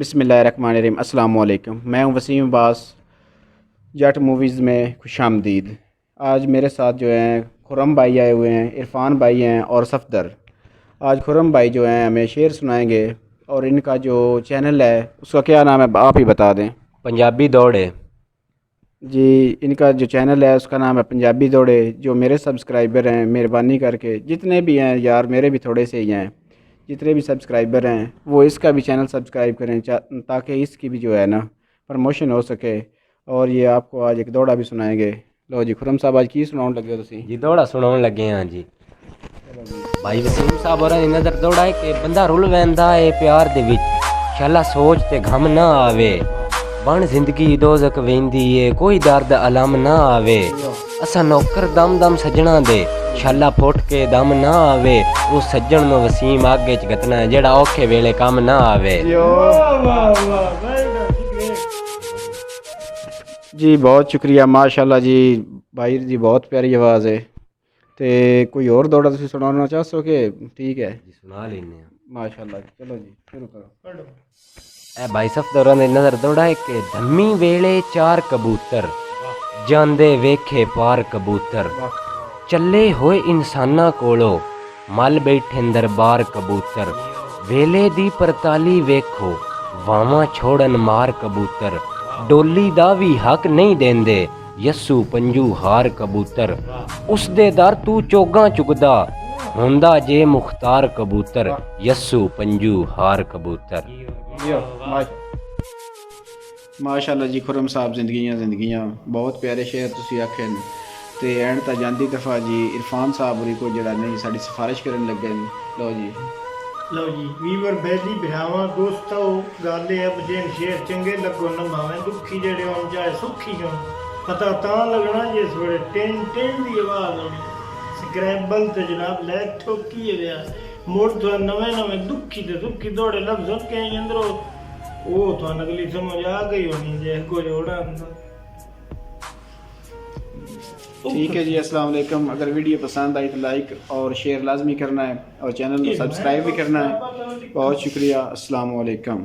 बिस्मिल्लाहिर्रहमानिर्रहीम। अस्सलाम वालेकुम। मैं हूं वसीम अब्बास। जट मूवीज़ में खुशामदीद। आज मेरे साथ जो हैं खुरम भाई आए हुए हैं, इरफान भाई हैं और सफदर। आज खुरम भाई जो हैं हमें शेर सुनाएंगे और इनका जो चैनल है उसका क्या नाम है आप ही बता दें। पंजाबी दौड़े जी, इनका जो चैनल है उसका नाम है पंजाबी दौड़े। जो मेरे सब्सक्राइबर हैं, मेहरबानी करके जितने भी हैं यार, मेरे भी थोड़े से ही हैं, जितने भी सब्सक्राइबर हैं वो इसका भी चैनल सब्सक्राइब करें ताकि इसकी भी जो है ना प्रमोशन हो सके। और ये आपको आज एक दौड़ा भी सुनाएंगे। लो जी खुरम साहब, आज की सुनाउण लगे हो तुसी? जी दौड़ा सुनाउण लगे हाँ जी। भाई वसीम साहब होरां दी नज़र दौड़ा है कि बंदा रुल वैंदा है प्यार दे विच, शाला सोच ते गम ना आवे, बन जिंदगी दोज़ख वेंदी है कोई दर्द अलम ना आवे, असा नौकर दम दम सजना दे शाला फुट के दम ना आवे, वो सज्जन नो वसीम आगे च गतना है जेड़ा औखे वेले काम ना आवे। जी बहुत शुक्रिया, माशाल्लाह जी। भाई जी बहुत प्यारी आवाज़ है। तो कोई और दौड़ा तुसी सुनाना चाहो कि ठीक है जी सुना लेने माशाल्लाह। चलो जी शुरू करो। ए भाई सफदरां दी नज़र दौड़ा है कि धमी वेले चार कबूतर, ਜਾਂਦੇ ਵੇਖੇ ਪਾਰ ਕਬੂਤਰ, ਚੱਲੇ ਹੋਏ ਇਨਸਾਨਾਂ ਕੋਲੋਂ ਮਲ ਬੈਠੇ ਦਰਬਾਰ ਕਬੂਤਰ, ਵੇਲੇ ਦੀ ਪਰਤਾਲੀ ਵੇਖੋ ਵਾਵਾਂ ਛੋੜਨ ਮਾਰ ਕਬੂਤਰ, ਡੋਲੀ ਦਾ ਵੀ ਹੱਕ ਨਹੀਂ ਦੇਂਦੇ ਯਸੂ ਪੰਜੂ ਹਾਰ ਕਬੂਤਰ, ਉਸ ਦੇ ਦਰ ਤੂੰ ਚੋਗਾਂ ਚੁਗਦਾ ਹੁੰਦਾ ਜੇ ਮੁਖਤਾਰ ਕਬੂਤਰ, ਯਸੂ ਪੰਜੂ ਹਾਰ ਕਬੂਤਰ। माशाल्लाह जी खुरम साहब, जिंदगियां बहुत प्यारे शेर तुसी आखे ने। ते एंड तां जांदी दफ़ा जी इरफान साहब होरी को जड़ा नहीं साड़ी सिफारिश करन लगे ने। लो जी वीवर बैली भरावां दोस्तों, गल है बजे शेर चंगे लगो न भावें दुखी जड़े होन चाहे सुखी होन, पता तां लगना जिस वेले टिन टिन दी आवाज़ होनी, स्क्रैबल ते जनाब लै ठोकी गया मुड़ तो नवे दुखी ते दुखी दौड़े लफ्ज़ के अंदरों वो तो अगली समझ आ गई होनी जे को जोड़ा अंदर। ठीक है जी, अस्सलाम वालेकुम। अगर वीडियो पसंद आई तो लाइक और शेयर लाजमी करना है और चैनल को सब्सक्राइब भी करना है। बहुत शुक्रिया, अस्सलाम वालेकुम।